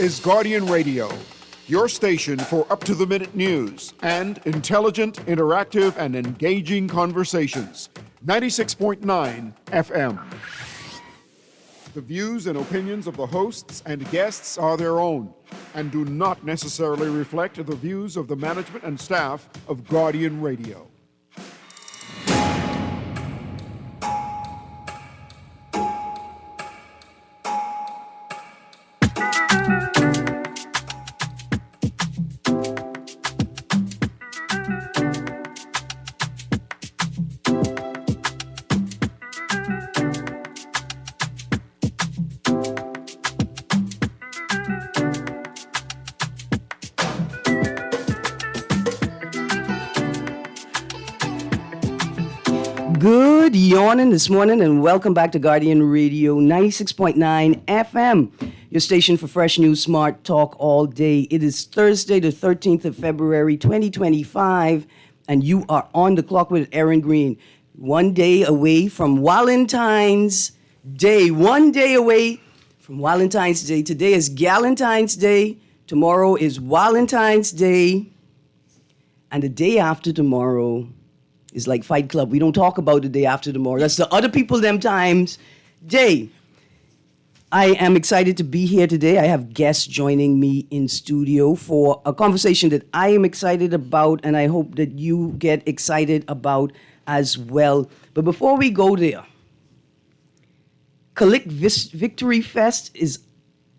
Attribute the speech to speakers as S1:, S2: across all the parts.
S1: is Guardian Radio, your station for up-to-the-minute news and intelligent, interactive, and engaging conversations. 96.9 FM. The views and opinions of the hosts and guests are their own and do not necessarily reflect the views of the management and staff of Guardian Radio.
S2: Good yawning this morning and welcome back to Guardian Radio 96.9 FM, your station for fresh news, smart talk all day. It is Thursday, the 13th of February, 2025, and you are on the clock with Erin Greene. 1 day away from Valentine's Day. 1 day away from Valentine's Day. Today is Galentine's Day. Tomorrow is Valentine's Day. And the day after tomorrow is like Fight Club. We don't talk about the day after tomorrow. That's the other people them times day. I am excited to be here today. I have guests joining me in studio for a conversation that I am excited about, and I hope that you get excited about as well. But before we go there, Collect Victory Fest is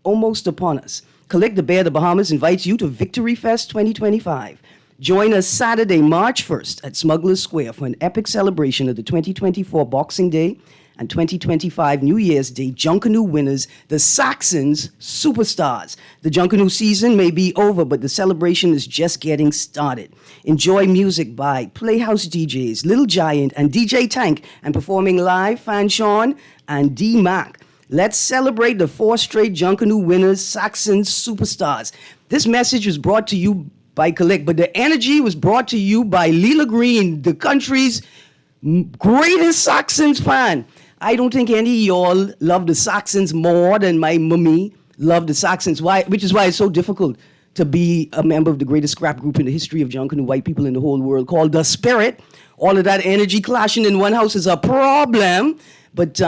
S2: almost upon us. Collect the Bay of the Bahamas invites you to Victory Fest 2025. Join us Saturday, March 1st at Smuggler's Square for an epic celebration of the 2024 Boxing Day and 2025 New Year's Day Junkanoo winners, the Saxons Superstars. The Junkanoo season may be over, but the celebration is just getting started. Enjoy music by Playhouse DJs, Little Giant and DJ Tank, and performing live, Fan Sean and D-Mac. Let's celebrate the 4 straight Junkanoo winners, Saxons Superstars. This message was brought to you by Collect, but the energy was brought to you by Leela Greene, the country's greatest Saxons fan. I don't think any of y'all love the Saxons more than my mummy loved the Saxons, which is why it's so difficult to be a member of the greatest scrap group in the history of Junkanoo white people in the whole world called The Spirit. All of that energy clashing in one house is a problem, but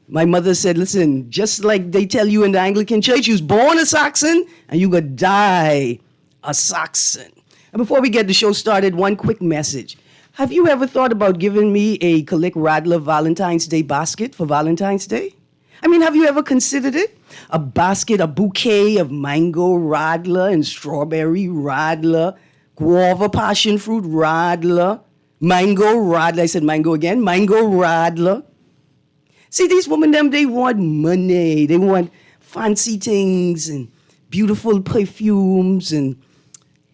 S2: my mother said, listen, just like they tell you in the Anglican Church, you was born a Saxon and you gonna die a Saxon. And before we get the show started, one quick message. Have you ever thought about giving me a Collect Radler Valentine's Day basket for Valentine's Day? I mean, have you ever considered it? A basket, a bouquet of mango radler and strawberry radler, guava passion fruit radler, mango radler. I said mango again, mango radler. See, these women, they want money. They want fancy things and beautiful perfumes and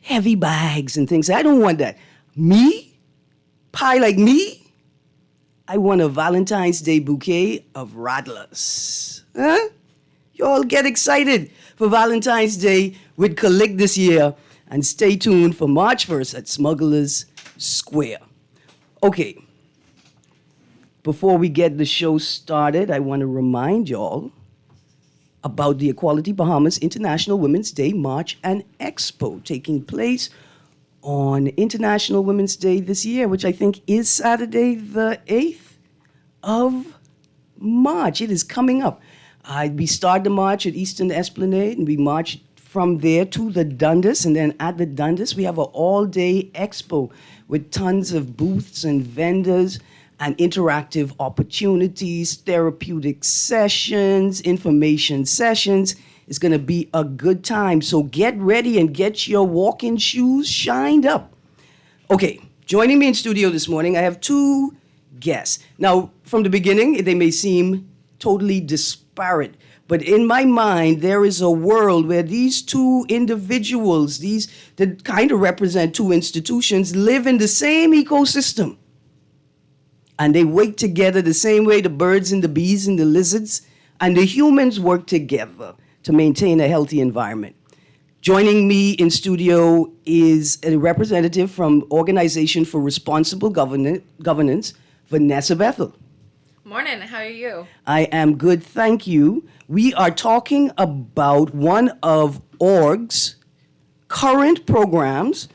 S2: heavy bags and things. I don't want that. Me? Pie like me? I want a Valentine's Day bouquet of radlers. Huh? Y'all get excited for Valentine's Day with Collect this year and stay tuned for March 1st at Smuggler's Square. Okay. Before we get the show started, I want to remind y'all about the Equality Bahamas International Women's Day March and Expo taking place on International Women's Day this year, which I think is Saturday the 8th of March. It is coming up. We start the march at Eastern Esplanade and we march from there to the Dundas, and then at the Dundas we have an all-day expo with tons of booths and vendors and interactive opportunities, therapeutic sessions, information sessions. It's gonna be a good time. So get ready and get your walking shoes shined up. Okay, joining me in studio this morning, I have 2 guests. Now, from the beginning, they may seem totally disparate, but in my mind, there is a world where these 2 individuals, these that kind of represent 2 institutions, live in the same ecosystem. And they work together the same way the birds and the bees and the lizards and the humans work together to maintain a healthy environment. Joining me in studio is a representative from Organization for Responsible Governance, Vanessa Bethel.
S3: Morning, how are you?
S2: I am good, thank you. We are talking about one of org's current programs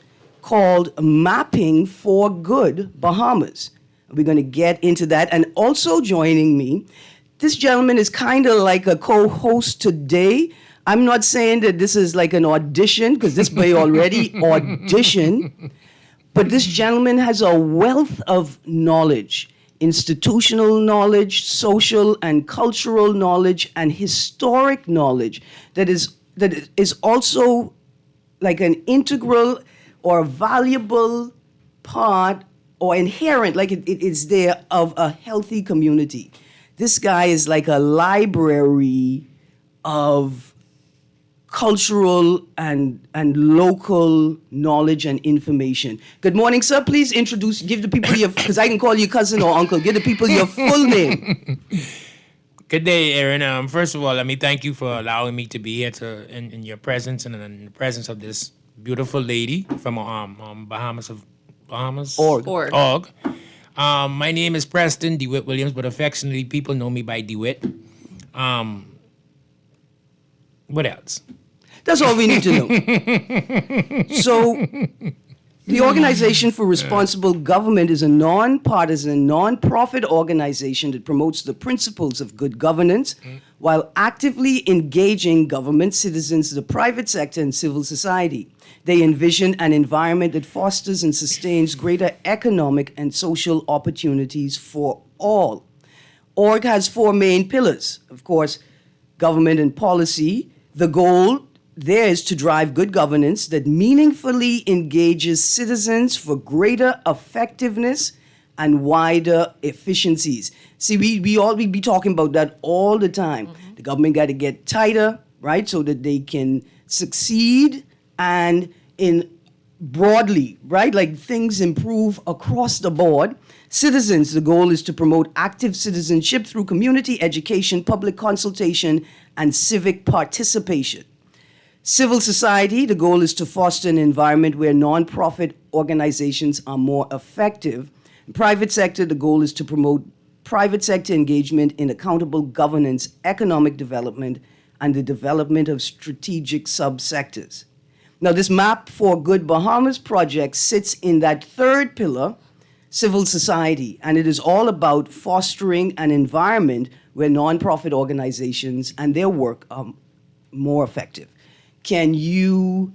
S2: called Mapping for Good Bahamas. We're going to get into that. And also joining me, this gentleman is kind of like a co-host today. I'm not saying that this is like an audition, because this boy already auditioned, but this gentleman has a wealth of knowledge, institutional knowledge, social and cultural knowledge, and historic knowledge that is also like an integral or valuable part or inherent, like it is there, of a healthy community. This guy is like a library of cultural and local knowledge and information. Good morning, sir. Please give the people your, because I can call you cousin or uncle, give the people your full name.
S3: Good day, Erin. First of all, let me thank you for allowing me to be here in your presence and in the presence of this beautiful lady from Bahamas.
S2: Org.
S3: My name is Preston DeWitt Williams, but affectionately people know me by DeWitt. What else?
S2: That's all we need to know. So, the Organization for Responsible Government is a nonpartisan, nonprofit organization that promotes the principles of good governance while actively engaging government, citizens, the private sector, and civil society. They envision an environment that fosters and sustains greater economic and social opportunities for all. Org has 4 main pillars. Of course, government and policy. The goal there is to drive good governance that meaningfully engages citizens for greater effectiveness and wider efficiencies. See, we be talking about that all the time. The government got to get tighter, right, so that they can succeed and in broadly, right, like things improve across the board. Citizens, the goal is to promote active citizenship through community education, public consultation, and civic participation. Civil society, the goal is to foster an environment where nonprofit organizations are more effective. Private sector, the goal is to promote private sector engagement in accountable governance, economic development, and the development of strategic subsectors. Now, this Map for Good Bahamas project sits in that third pillar, civil society, and it is all about fostering an environment where nonprofit organizations and their work are more effective. Can you,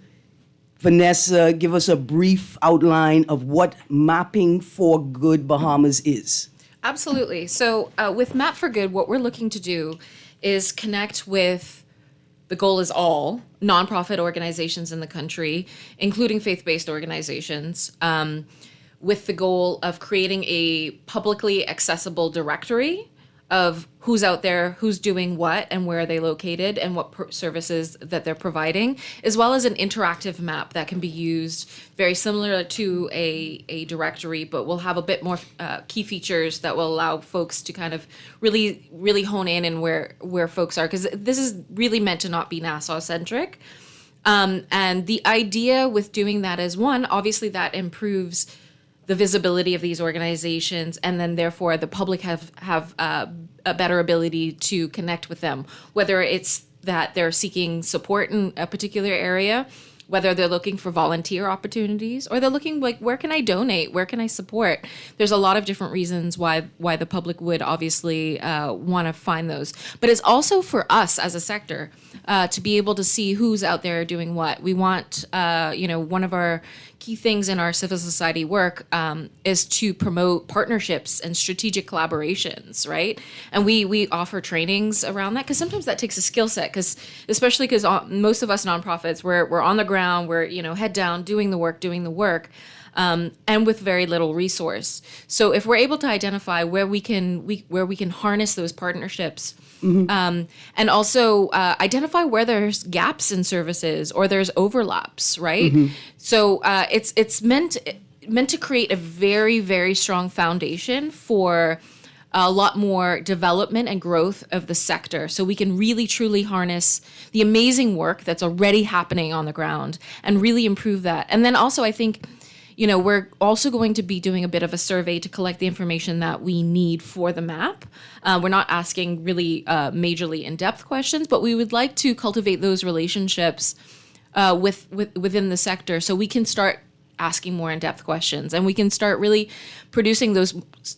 S2: Vanessa, give us a brief outline of what Mapping for Good Bahamas is?
S4: Absolutely. So with Map for Good, what we're looking to do is connect with, the goal is all nonprofit organizations in the country, including faith-based organizations, with the goal of creating a publicly accessible directory of who's out there, who's doing what, and where are they located, and what services that they're providing, as well as an interactive map that can be used very similar to a directory, but will have a bit more key features that will allow folks to kind of really hone in and where folks are, because this is really meant to not be Nassau-centric. And the idea with doing that is, one, obviously that improves the visibility of these organizations, and then therefore the public have a better ability to connect with them, whether it's that they're seeking support in a particular area, whether they're looking for volunteer opportunities, or they're looking like, where can I donate? Where can I support? There's a lot of different reasons why the public would obviously want to find those. But it's also for us as a sector to be able to see who's out there doing what. We want, one of our key things in our civil society work is to promote partnerships and strategic collaborations, right? And we offer trainings around that, because sometimes that takes a skill set, especially because most of us nonprofits, we're on the ground, we're head down doing the work, and with very little resource. So if we're able to identify where we can harness those partnerships, and also identify where there's gaps in services or there's overlaps, right? So it's meant to create a very, very strong foundation for a lot more development and growth of the sector, so we can really truly harness the amazing work that's already happening on the ground and really improve that. And then also, I think, we're also going to be doing a bit of a survey to collect the information that we need for the map. We're not asking really majorly in-depth questions, but we would like to cultivate those relationships within the sector so we can start asking more in-depth questions and we can start really producing those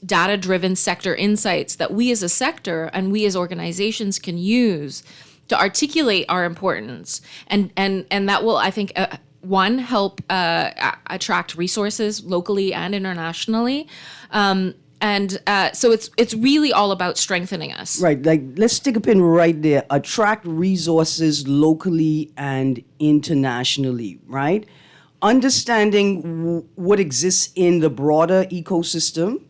S4: data-driven sector insights that we as a sector and we as organizations can use to articulate our importance. And that will, I think, one, help attract resources locally and internationally. So it's really all about strengthening us.
S2: Right. Like, let's stick a pin right there. Attract resources locally and internationally, right? Understanding what exists in the broader ecosystem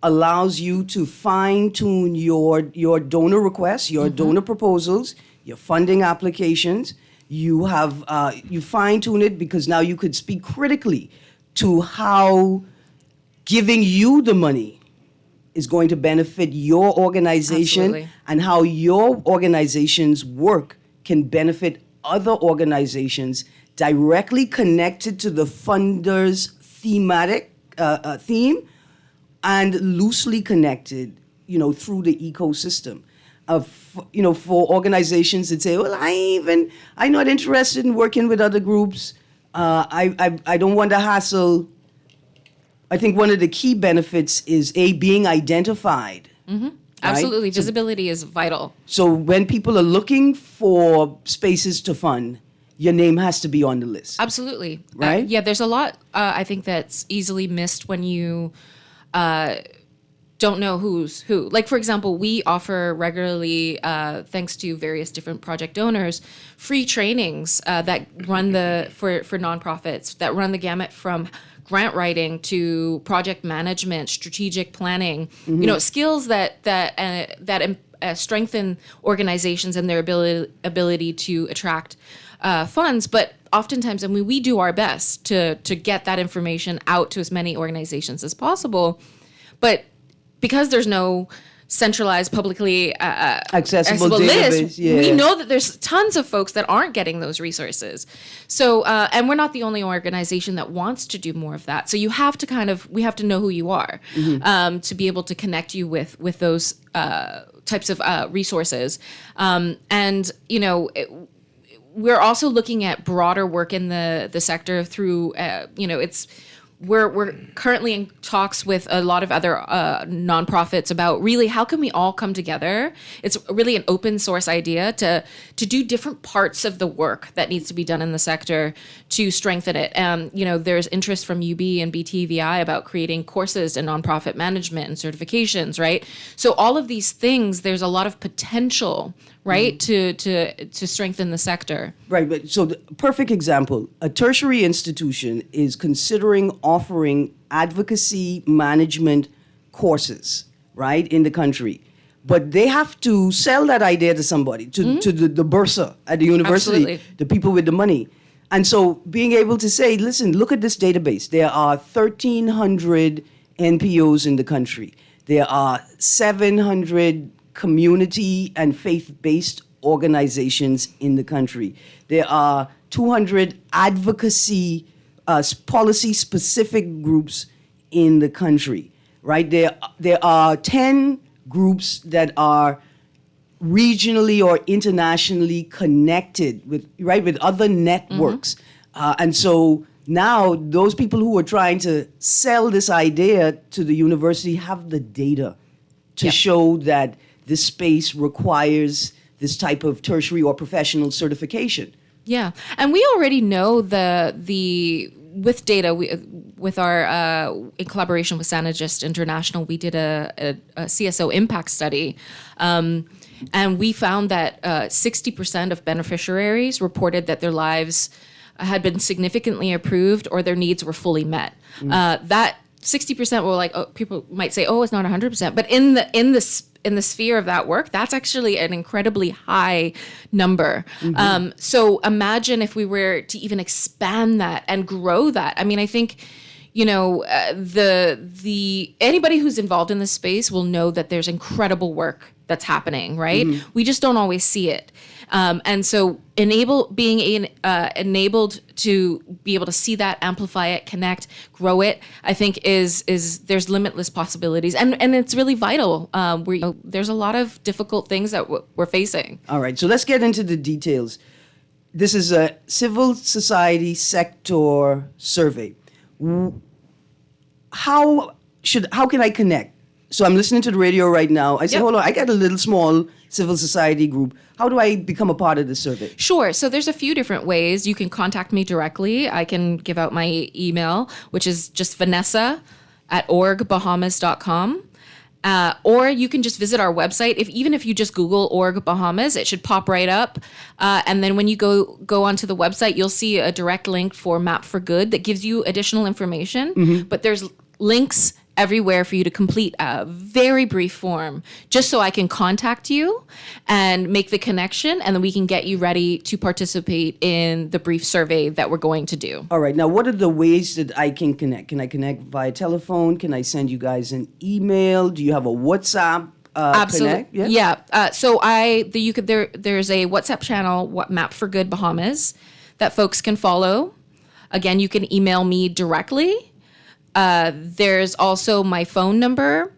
S2: allows you to fine-tune your donor requests, your donor proposals, your funding applications. You have you fine-tune it because now you could speak critically to how giving you the money is going to benefit your organization.
S4: Absolutely.
S2: And how your organization's work can benefit other organizations directly connected to the funder's thematic theme and loosely connected, through the ecosystem. For organizations that say, well, I'm not interested in working with other groups. I don't want to hassle. I think one of the key benefits is being identified.
S4: Mm-hmm.
S2: Right?
S4: Absolutely. Visibility is vital.
S2: So when people are looking for spaces to fund, your name has to be on the list.
S4: Absolutely.
S2: Right?
S4: There's a lot, I think, that's easily missed when you don't know who's who. Like, for example, we offer regularly, thanks to various different project donors, free trainings that run for nonprofits, that run the gamut from grant writing to project management, strategic planning, skills that strengthen organizations and their ability to attract funds. But oftentimes, we do our best to get that information out to as many organizations as possible. But because there's no centralized, publicly accessible list, we know that there's tons of folks that aren't getting those resources. So, and we're not the only organization that wants to do more of that. So we have to know who you are to be able to connect you with those types of resources. We're also looking at broader work in the sector through, we're currently in talks with a lot of other nonprofits about really how can we all come together. It's really an open source idea to do different parts of the work that needs to be done in the sector to strengthen it. There's interest from UB and BTVI about creating courses in nonprofit management and certifications, right? So all of these things, there's a lot of potential, right, to strengthen the sector.
S2: Right, but so the perfect example, a tertiary institution is considering offering advocacy management courses, right, in the country. But they have to sell that idea to somebody, to the bursar at the university,
S4: Absolutely.
S2: the people with the money. And so being able to say, listen, look at this database. There are 1,300 NPOs in the country. There are 700 community and faith-based organizations in the country. There are 200 advocacy policy-specific groups in the country, right? There are 10 groups that are regionally or internationally connected with other networks. And so now those people who are trying to sell this idea to the university have the data to show that this space requires this type of tertiary or professional certification.
S4: Yeah, and we already know with data, with our in collaboration with Sanagist International, we did a CSO impact study, and we found that 60% of beneficiaries reported that their lives had been significantly improved or their needs were fully met. That 60% were like, people might say, it's not 100%, but in the sphere of that work, that's actually an incredibly high number. So imagine if we were to even expand that and grow that. I mean, I think, anybody who's involved in this space will know that there's incredible work that's happening, right? We just don't always see it. And so enabled to be able to see that, amplify it, connect, grow it, I think is there's limitless possibilities, and it's really vital. There's a lot of difficult things that we're facing.
S2: All right, so let's get into the details. This is a civil society sector survey. How can I connect? So I'm listening to the radio right now. I say,
S4: Yep.
S2: hold on, I got a little small civil society group. How do I become a part of the survey?
S4: Sure. So there's a few different ways. You can contact me directly. I can give out my email, which is just vanessa@orgbahamas.com. Or you can just visit our website. Even if you just Google Org Bahamas, it should pop right up. And then when you go onto the website, you'll see a direct link for Map for Good that gives you additional information. But there's links everywhere for you to complete a very brief form just so I can contact you and make the connection, and then we can get you ready to participate in the brief survey that we're going to do.
S2: All right, now what are the ways that I can connect? Can I connect via telephone? Can I send you guys an email? Do you have a WhatsApp?
S4: Absolutely.
S2: Connect?
S4: Yeah. There's a WhatsApp channel, Map for Good Bahamas, that folks can follow. Again, you can email me directly. There's also my phone number,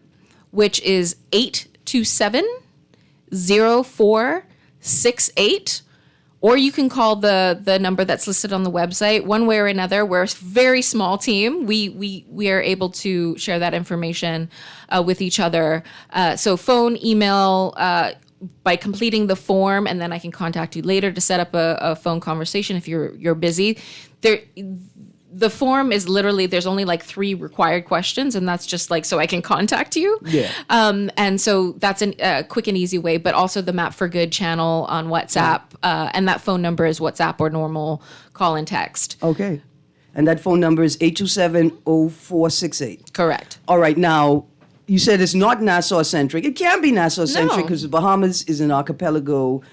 S4: which is 827-0468. Or you can call the number that's listed on the website. One way or another, we're a very small team. We are able to share that information with each other. So phone, email, by completing the form, and then I can contact you later to set up a phone conversation if you're busy. The form is literally, there's only like 3 required questions, and that's just like so I can contact you.
S2: Yeah.
S4: And so that's a quick and easy way, but also the Map for Good channel on WhatsApp, and that phone number is WhatsApp or normal call and text.
S2: Okay. And that phone number is 827-0468.
S4: Correct.
S2: All right, now, you said it's not Nassau-centric. It can be Nassau-centric
S4: No.
S2: because the Bahamas is an archipelago.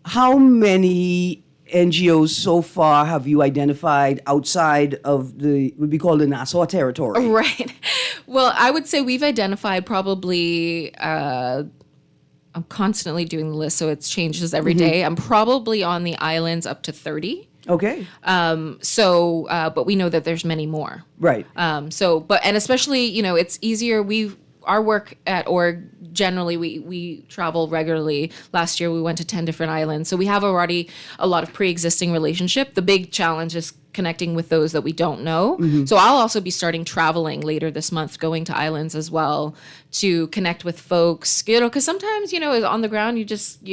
S2: How many NGOs so far have you identified outside of would be called the Nassau territory?
S4: Right. Well, I would say we've identified probably, I'm constantly doing the list, so it changes every day. I'm probably on the islands up to 30.
S2: Okay.
S4: But we know that there's many more.
S2: Right.
S4: And especially, it's easier. Our work at org, generally, we travel regularly. Last year, we went to 10 different islands. So we have already a lot of pre-existing relationship. The big challenge is connecting with those that we don't know. So I'll also be starting traveling later this month, going to islands as well to connect with folks, because sometimes, on the ground, you're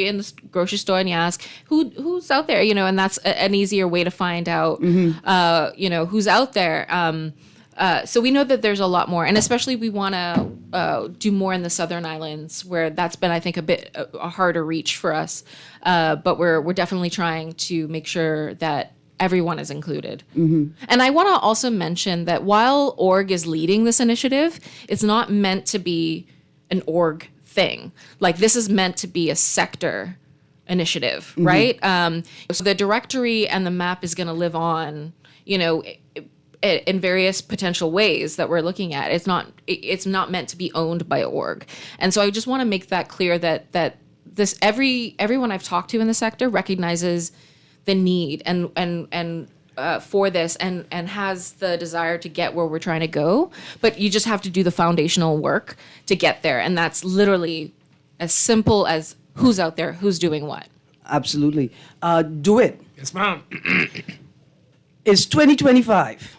S4: in the grocery store and you ask who's out there, and that's an easier way to find out, who's out there. So we know that there's a lot more, and especially we want to do more in the southern islands, where that's been, I think, a bit a harder reach for us. But we're definitely trying to make sure that everyone is included. And I want to also mention that while org is leading this initiative, it's not meant to be an org thing. Like, this is meant to be a sector initiative, right? So the directory and the map is going to live on, in various potential ways that we're looking at. It's not meant to be owned by org. And so I just want to make that clear that this everyone I've talked to in the sector recognizes the need and for this and has the desire to get where we're trying to go. But you just have to do the foundational work to get there. And that's literally as simple as who's out there, who's doing what.
S2: Absolutely. Do it.
S3: Yes, ma'am.
S2: It's 2025.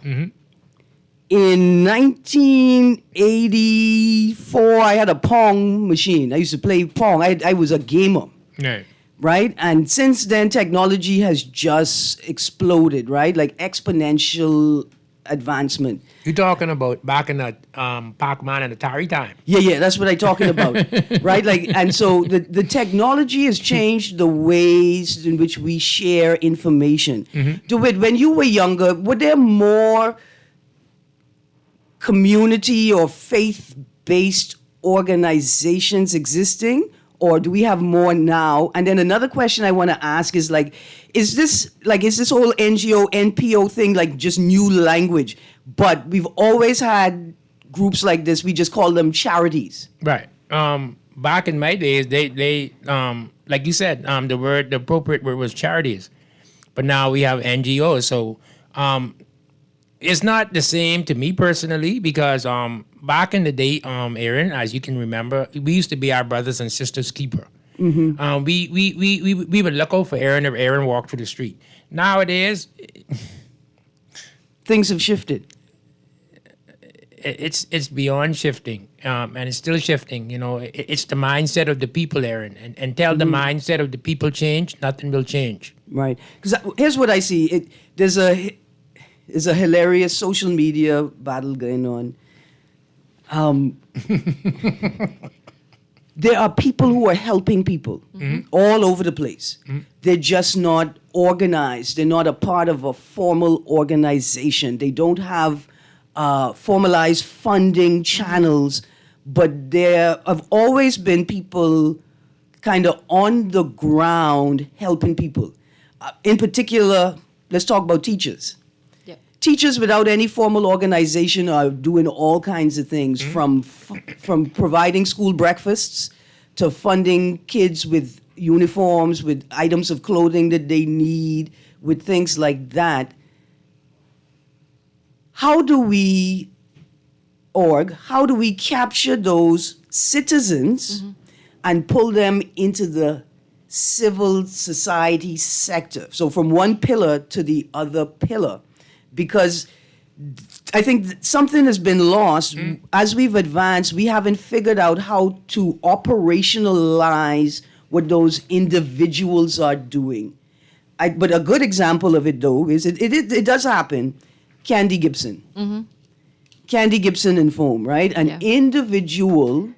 S2: In 1984, I had a Pong machine. I used to play Pong. I was a gamer,
S3: Right.
S2: right? And since then, technology has just exploded, right? Like exponential advancement.
S3: You're talking about back in the Pac-Man and Atari time.
S2: Yeah, that's what I'm talking about, right? Like, and so the technology has changed the ways in which we share information. DeWitt, when you were younger, were there more community or faith-based organizations existing, or do we have more now? And then another question I want to ask is is this whole NGO, NPO thing like just new language? But we've always had groups like this. We just call them charities.
S3: Right. back in my days, they like you said, the appropriate word was charities, but now we have NGOs. So it's not the same to me personally because back in the day, Erin, as you can remember, we used to be our brothers and sisters keeper. We would look out for Erin if Erin walked through the street. Nowadays,
S2: Things have shifted.
S3: it's beyond shifting, and it's still shifting. It's the mindset of the people, Erin, and until the mindset of the people change, nothing will change.
S2: Right. Because here's what I see. There's a hilarious social media battle going on. There are people who are helping people all over the place. They're just not organized. They're not a part of a formal organization. They don't have formalized funding channels, but there have always been people kind of on the ground helping people. In particular, let's talk about teachers.
S4: Yep.
S2: Teachers without any formal organization are doing all kinds of things, from providing school breakfasts to funding kids with uniforms, with items of clothing that they need, with things like that. How do we capture those citizens and pull them into the civil society sector? So from one pillar to the other pillar, because I think something has been lost. As we've advanced, we haven't figured out how to operationalize what those individuals are doing. But a good example of it, though, is it does happen. Candy Gibson. Candy Gibson and Foam, right? An individual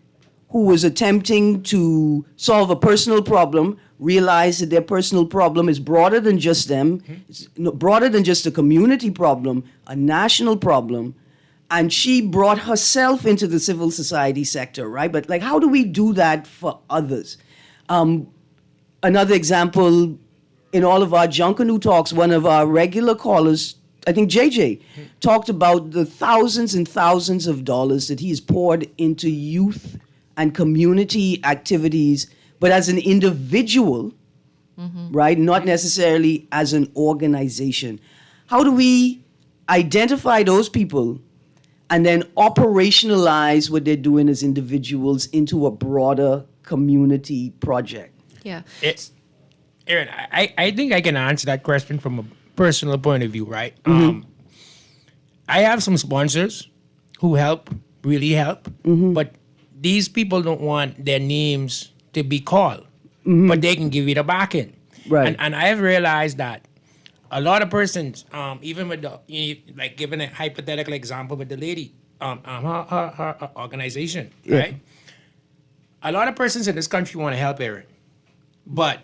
S2: who was attempting to solve a personal problem realized that their personal problem is broader than just them, it's broader than just a community problem, a national problem. And she brought herself into the civil society sector, right? But how do we do that for others? Another example, in all of our Junkanoo talks, one of our regular callers, I think JJ, talked about the thousands and thousands of dollars that he's poured into youth and community activities, but as an individual, right? Not necessarily as an organization. How do we identify those people and then operationalize what they're doing as individuals into a broader community project?
S4: Yeah.
S3: Erin, I think I can answer that question from a personal point of view, right? I have some sponsors who really help, but these people don't want their names to be called, but they can give you the back end.
S2: Right.
S3: And I have realized that a lot of persons, even with like giving a hypothetical example with the lady, her organization, right? A lot of persons in this country want to help Erin, but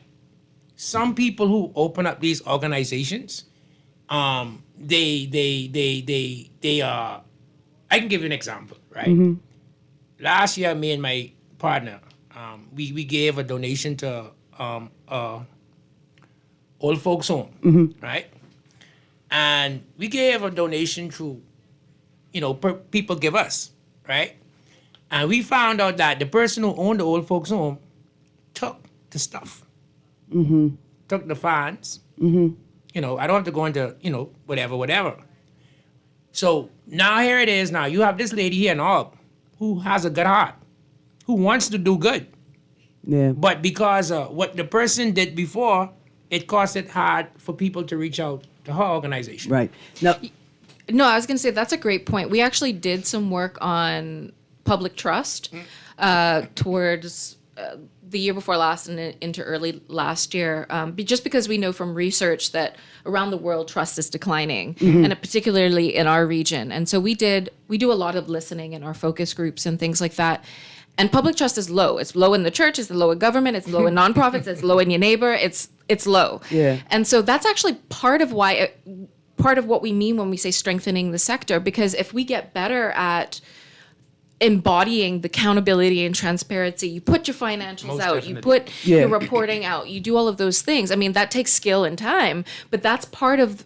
S3: some people who open up these organizations, they I can give you an example, right? Last year, me and my partner, we gave a donation to old folks home, right? And we gave a donation through, people give us, right? And we found out that the person who owned the old folks home took the stuff, took the fans. I don't have to go into, whatever. So now here it is. Now you have this lady here in Orb who has a good heart, who wants to do good.
S2: Yeah.
S3: But because what the person did before, it cost it hard for people to reach out to her organization.
S2: Right. Now,
S4: No, I was going to say that's a great point. We actually did some work on public trust towards the year before last and into early last year, just because we know from research that around the world trust is declining, and particularly in our region. And so we do a lot of listening in our focus groups and things like that. And public trust is low. It's low in the church, it's low in government, it's low in nonprofits, it's low in your neighbor, it's low.
S2: Yeah.
S4: And so that's actually part of what we mean when we say strengthening the sector, because if we get better at embodying the accountability and transparency, you put your financials
S3: Most
S4: out,
S3: definitely.
S4: you put
S2: Yeah.
S4: your reporting out, you do all of those things. I mean, that takes skill and time, but that's part of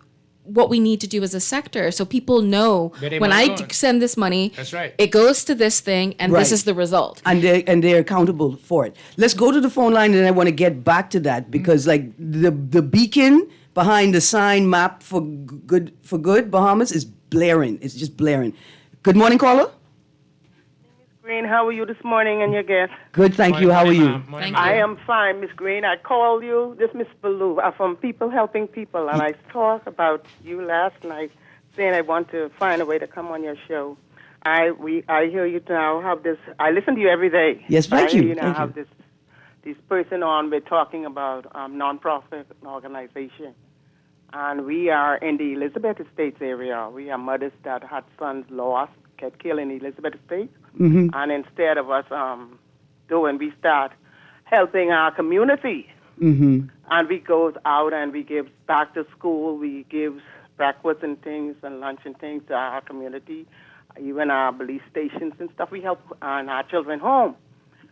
S4: what we need to do as a sector, so people know
S3: Where they
S4: when
S3: money
S4: I
S3: going.
S4: send this money,
S3: That's right.
S4: it goes to this thing, and
S2: Right.
S4: this is the result.
S2: And they're accountable for it. Let's go to the phone line, and I want to get back to that because like the beacon behind the sign map for good Bahamas is blaring. It's just blaring. Good morning, caller.
S5: Greene, how are you this morning and your guest?
S2: Good, thank you. How are you?
S4: Thank
S5: I
S4: you.
S5: am fine, Miss Greene. I called you, this Miss Ballou, from People Helping People, and I talked about you last night, saying I want to find a way to come on your show. I hear you now have this. I listen to you every day.
S2: Yes, thank
S5: I hear
S2: you,
S5: you now
S2: thank
S5: have
S2: you.
S5: this person on. We're talking about nonprofit organization, and we are in the Elizabeth Estates area. We are mothers that had sons lost, get killed in Elizabeth Estates. And instead of us doing, we start helping our community. And we goes out and we give back to school. We give breakfast and things and lunch and things to our community, even our police stations and stuff. We help our children home.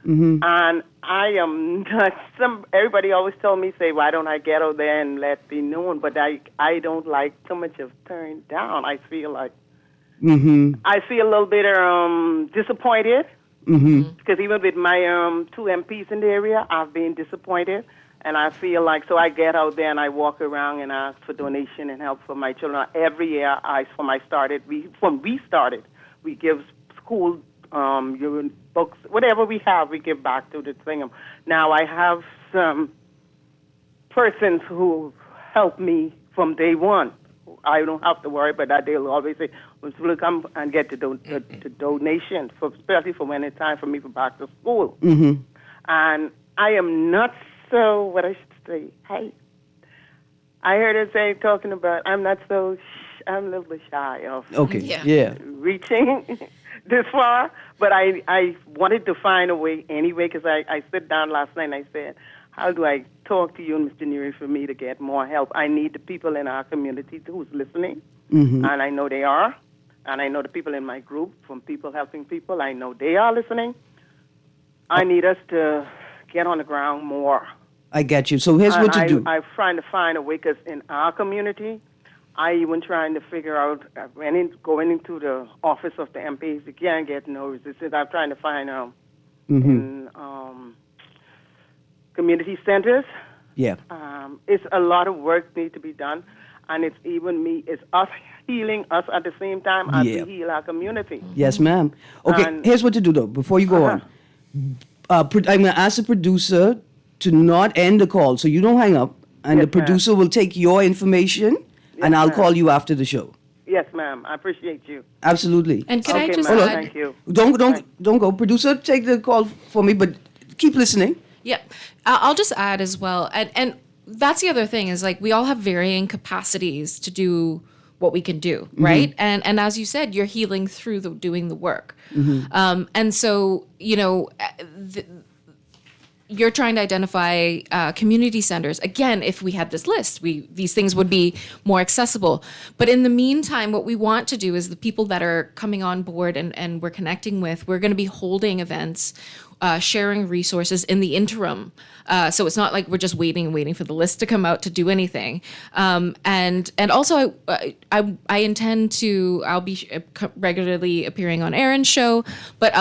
S5: And I am not everybody always told me, say, why don't I get out there and let be known? But I don't like too much of turned down. I feel like I feel a little bit disappointed because even with my 2 MPs in the area, I've been disappointed, and I feel like so I get out there and I walk around and ask for donation and help for my children every year. We started, we give school books, whatever we have, we give back to the thing. Now I have some persons who help me from day one. I don't have to worry about that. They'll always say, we'll come and get the donation, especially for when it's time for me to go back to school. And I am not so, what I should say, I heard her say, talking about, I'm not so, I'm a little bit shy of
S2: Okay.
S4: Yeah.
S2: Yeah.
S5: reaching this far, but I wanted to find a way anyway because I sit down last night and I said, how do I talk to you and Mr. Neary for me to get more help? I need the people in our community who's listening, and I know they are, and I know the people in my group from People Helping People, I know they are listening. I need us to get on the ground more.
S2: I get you. So here's what to do.
S5: I'm trying to find a way because in our community, I even trying to figure out, going into the office of the MPs, you can't get no resistance. I'm trying to find in community centers.
S2: Yeah.
S5: It's a lot of work need to be done, and it's even me. It's us healing us at the same time as
S2: Yeah.
S5: we heal our community.
S2: Yes, ma'am. Okay,
S5: And-
S2: here's what to do, though, before you go on. I'm going to ask the producer to not end the call, so you don't hang up, and
S5: Yes,
S2: the producer will take your information, and I'll
S5: ma'am.
S2: call you after the show.
S5: Yes, ma'am. I appreciate you.
S2: Absolutely.
S4: And could I
S5: Okay,
S4: just
S5: ma'am.
S4: add?
S5: Thank you.
S2: Don't go. Producer, take the call for me, but keep listening.
S4: Yeah, I'll just add as well, and that's the other thing is like we all have varying capacities to do what we can do, right? And as you said, you're healing through doing the work, and so you're trying to identify community centers. Again, if we had this list, these things would be more accessible. But in the meantime, what we want to do is the people that are coming on board and we're connecting with, we're going to be holding events, sharing resources in the interim. So it's not like we're just waiting for the list to come out to do anything. And also, I intend to, I'll be regularly appearing on Erin's show, but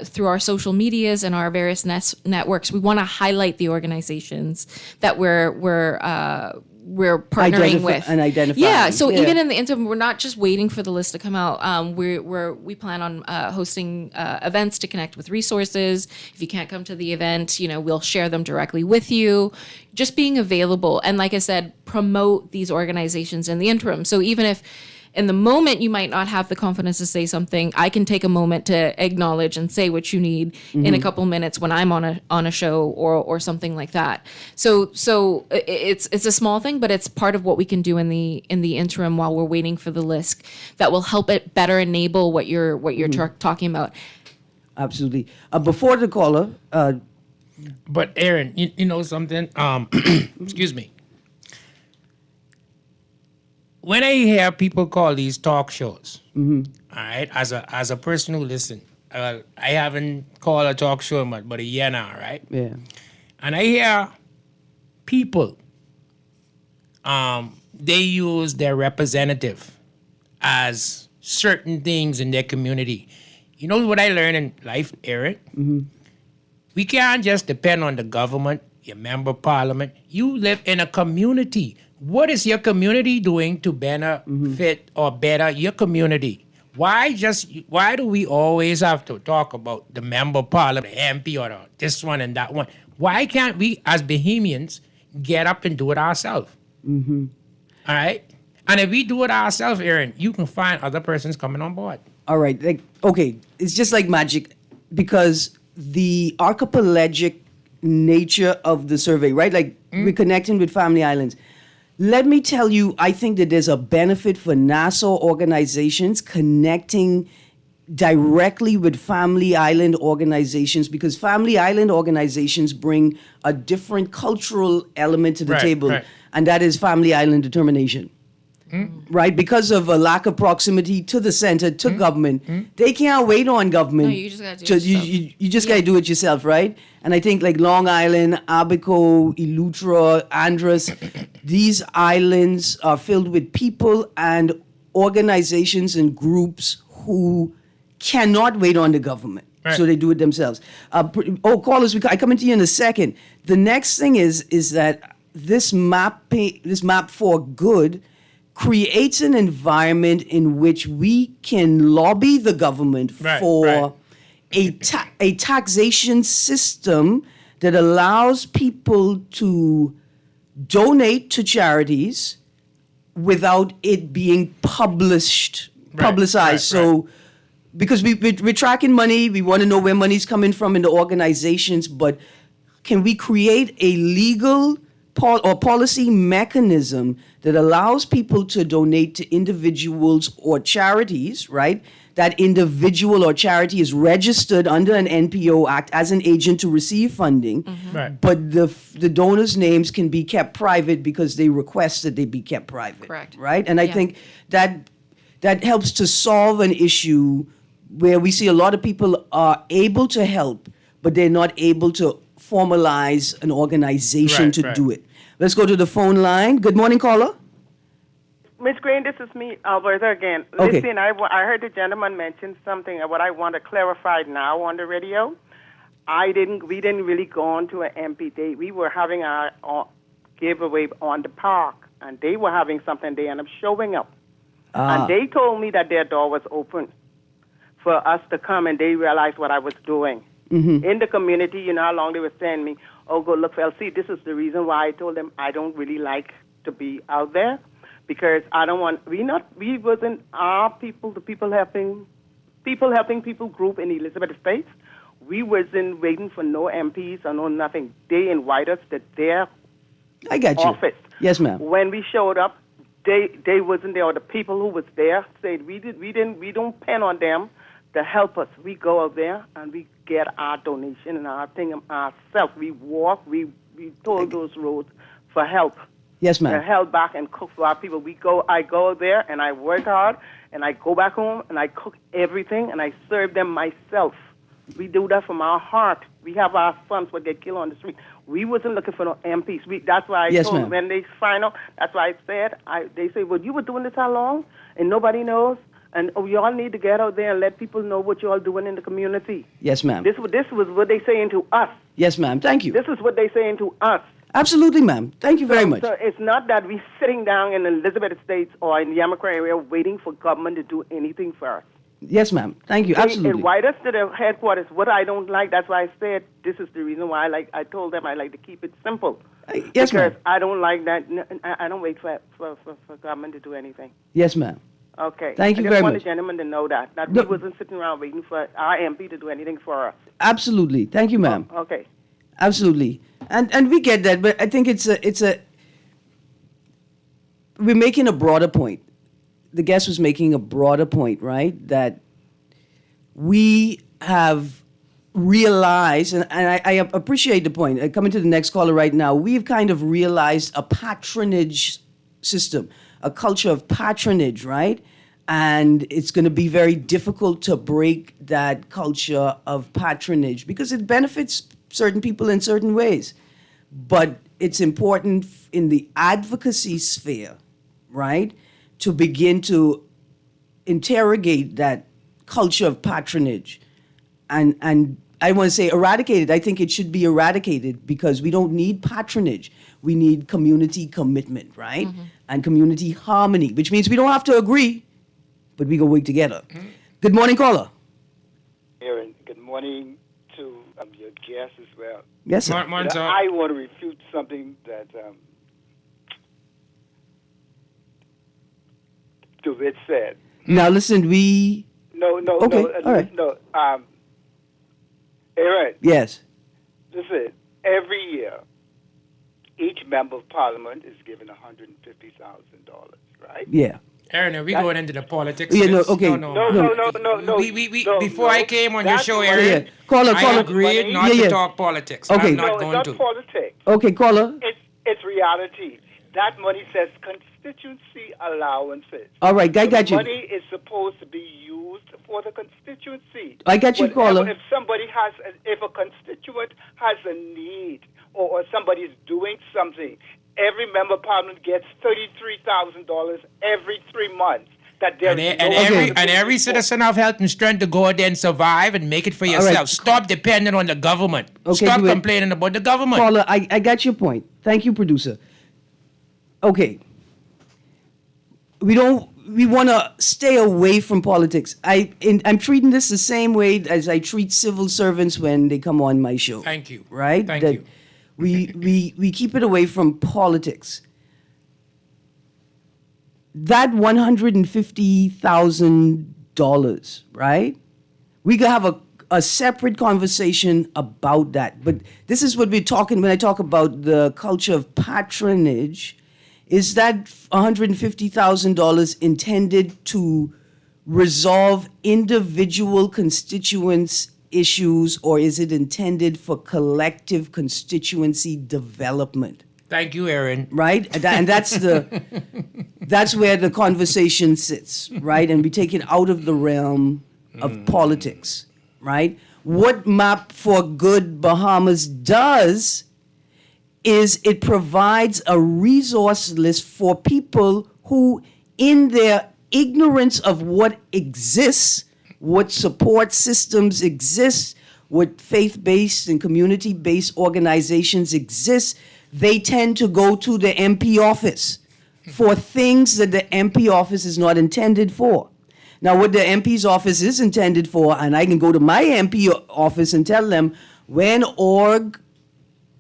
S4: through our social medias and our various networks, we want to highlight the organizations that we're partnering with
S2: And identifying.
S4: Yeah. So even in the interim, we're not just waiting for the list to come out. We plan on hosting events to connect with resources. If you can't come to the event, we'll share them directly with you. Just being available, and like I said, promote these organizations in the interim. So even if in the moment you might not have the confidence to say something, I can take a moment to acknowledge and say what you need in a couple minutes when I'm on a show or something like that. So it's a small thing, but it's part of what we can do in the interim while we're waiting for the list that will help it better enable what you're talking about.
S2: Absolutely. Before the caller,
S3: But Erin, you know something? Excuse me. When I hear people call these talk shows, all right, as a person who listen, I haven't called a talk show in but a year now, right?
S2: yeah.
S3: And I hear people they use their representative as certain things in their community. You know what I learned in life, Erin? We can't just depend on the government, your member of parliament. You live in a community. What is your community doing to benefit or better your community? Why do we always have to talk about the member of parliament, the MP, or this one and that one? Why can't we, as Bahamians, get up and do it ourselves? All right? And if we do it ourselves, Erin, you can find other persons coming on board.
S2: All right. Okay. It's just like magic because the archipelagic nature of the survey, right? Like we're connecting with family islands. Let me tell you, I think that there's a benefit for Nassau organizations connecting directly with family island organizations because family island organizations bring a different cultural element to the table, and that is family island determination. Right? Because of a lack of proximity to the center, to government, they can't wait on government.
S4: No, you just gotta do it yourself.
S2: You just gotta do it yourself, right? And I think like Long Island, Abaco, Eleuthera, Andros, these islands are filled with people and organizations and groups who cannot wait on the government.
S3: Right.
S2: So they do it themselves. Callers, I come into you in a second. The next thing is that this map for good creates an environment in which we can lobby the government for a taxation system that allows people to donate to charities without it being publicized. So because we're tracking money, we want to know where money's coming from in the organizations, but can we create a legal or policy mechanism that allows people to donate to individuals or charities, right? That individual or charity is registered under an NPO Act as an agent to receive funding, but the donors' names can be kept private because they request that they be kept private.
S4: Correct.
S2: Right? And I think that helps to solve an issue where we see a lot of people are able to help, but they're not able to formalize an organization to do it. Let's go to the phone line. Good morning, caller.
S5: Miss Greene, this is me, Alberta again.
S2: Okay.
S5: Listen, I heard the gentleman mention something. What I want to clarify now on the radio, we didn't really go on to an MP day. We were having our giveaway on the park, and they were having something. They ended up showing up, and they told me that their door was open for us to come, and they realized what I was doing. In the community, you know how long they were saying me, oh, go look for LC. This is the reason why I told them I don't really like to be out there because I don't want, we wasn't our people, the people helping people group in Elizabeth Estates. We wasn't waiting for no MPs or no nothing. They invite us to their
S2: I got you.
S5: office.
S2: Yes, ma'am.
S5: When we showed up, they wasn't there, or the people who was there said we don't depend on them to help us. We go out there and we get our donation and our thing ourselves. We walk, we toll those roads for help.
S2: Yes, ma'am.
S5: They're held back and cook for our people. I go there and I work hard and I go back home and I cook everything and I serve them myself. We do that from our heart. We have our sons what get killed on the street. We wasn't looking for no MPs. That's why I told them when they find out. That's why I said. They say, well, you were doing this how long and nobody knows. And y'all need to get out there and let people know what y'all doing in the community.
S2: Yes, ma'am.
S5: This was what they saying to us.
S2: Yes, ma'am. Thank you.
S5: This is what they saying to us.
S2: Absolutely, ma'am. Thank you very much.
S5: So it's not that we sitting down in Elizabeth Estates or in the Yamacrae area waiting for government to do anything for us.
S2: Yes, ma'am. Thank you.
S5: They
S2: Absolutely.
S5: invite us to the headquarters. What I don't like, that's why I said this is the reason why I told them I like to keep it simple.
S2: Yes, ma'am.
S5: Because I don't like that. I don't wait for government to do anything.
S2: Yes, ma'am.
S5: Okay.
S2: Thank you
S5: I
S2: very
S5: just want
S2: much.
S5: the gentleman to know that
S2: No.
S5: we wasn't sitting around waiting for our MP to do anything for us.
S2: Absolutely. Thank you, ma'am.
S5: Okay.
S2: Absolutely. And we get that, but I think we're making a broader point. The guest was making a broader point, right? That we have realized, and I appreciate the point. Coming to the next caller right now, we've kind of realized a patronage system, a culture of patronage, right? And it's going to be very difficult to break that culture of patronage because it benefits certain people in certain ways. But it's important in the advocacy sphere, right, to begin to interrogate that culture of patronage, and I want to say eradicated. I think it should be eradicated because we don't need patronage. We need community commitment, right? And community harmony, which means we don't have to agree, but we go work together. Good morning, caller.
S6: Erin, good morning to your guests as well.
S2: Yes, sir.
S3: Morning, sir.
S6: I want to refute something that DeWitt said.
S2: Now listen, we
S6: No,
S2: Okay, all right.
S6: no. Erin,
S2: yes.
S6: listen. Every year, each member of parliament is given $150,000, right?
S2: Yeah.
S3: Aaron, are we going into the politics?
S2: Yeah,
S3: of
S2: no,
S3: this?
S2: okay.
S6: No.
S3: Before I came on your
S6: That's
S3: show,
S6: what-
S3: Aaron,
S2: Yeah. Caller.
S3: I agreed not
S2: Yeah.
S3: to talk politics.
S2: Okay.
S3: I'm not
S6: No, it's
S3: going
S6: not
S3: to.
S6: politics.
S2: Okay, caller.
S6: It's reality. That money says constituency allowances.
S2: All right, I got
S6: The
S2: you.
S6: money is supposed to be used for the constituency.
S2: I got you, caller.
S6: If if a constituent has a need or somebody is doing something, every member of parliament gets $33,000 every 3 months. That there
S3: And,
S6: is
S3: and
S6: no
S3: every
S6: other
S3: and every
S6: people.
S3: citizen of health and strength to go out there and survive and make it for
S2: right.
S3: yourself. Stop depending on the government.
S2: Okay,
S3: Stop
S2: do it.
S3: complaining about the government.
S2: Caller, I got your point. Thank you, producer. Okay. We want to stay away from politics. I'm treating this the same way as I treat civil servants when they come on my show.
S3: Thank you.
S2: Right?
S3: Thank
S2: That
S3: you.
S2: We keep it away from politics. That $150,000, right? We could have a separate conversation about that. But this is what we're talking when I talk about the culture of patronage. Is that $150,000 intended to resolve individual constituents' issues, or is it intended for collective constituency development?
S3: Thank you, Aaron.
S2: Right? And that's that's where the conversation sits, right? And we take it out of the realm of politics, right? What Map for Good Bahamas does is it provides a resource list for people who, in their ignorance of what exists, what support systems exist, what faith-based and community-based organizations exist, they tend to go to the MP office for things that the MP office is not intended for. Now, what the MP's office is intended for, and I can go to my MP office and tell them, when org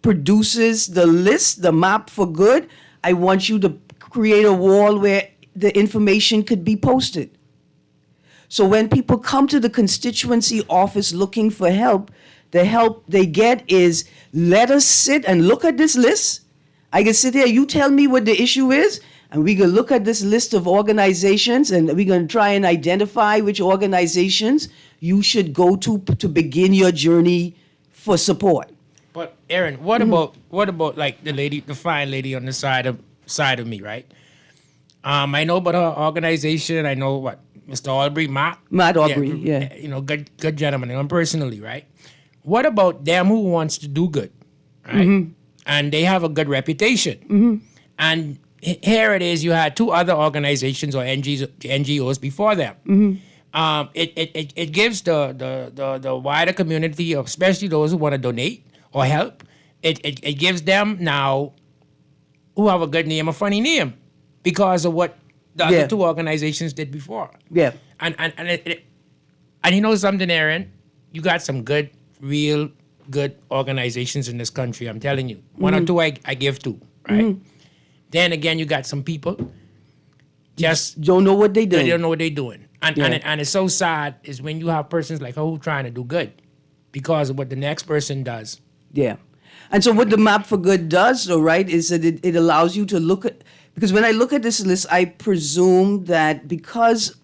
S2: produces the list, the map for good, I want you to create a wall where the information could be posted. So when people come to the constituency office looking for help, the help they get is, let us sit and look at this list. I can sit here, you tell me what the issue is, and we can look at this list of organizations, and we're going to try and identify which organizations you should go to begin your journey for support.
S3: But Aaron, what about like the fine lady on the side of me, right? I know about her organization. I know what Mr. Aubrey, Matt
S2: Aubrey, yeah.
S3: You know, good gentleman. And personally, right? What about them who wants to do good, right? And they have a good reputation. And here it is. You had two other organizations or NGOs before them. It gives the wider community, especially those who want to donate or help, it gives them now, who have a good name, a funny name, because of what the other two organizations did before.
S2: Yeah.
S3: And you know something, Aaron? You got some real good organizations in this country, I'm telling you. One or two I give to, right? Then again, you got some people just
S2: don't know what they do.
S3: they don't know what they're doing. And,
S2: Yeah.
S3: and it's so sad is when you have persons like her who trying to do good because of what the next person does.
S2: Yeah. And so what the Map for Good does, though, right, is that it allows you to look at, because when I look at this list, I presume that because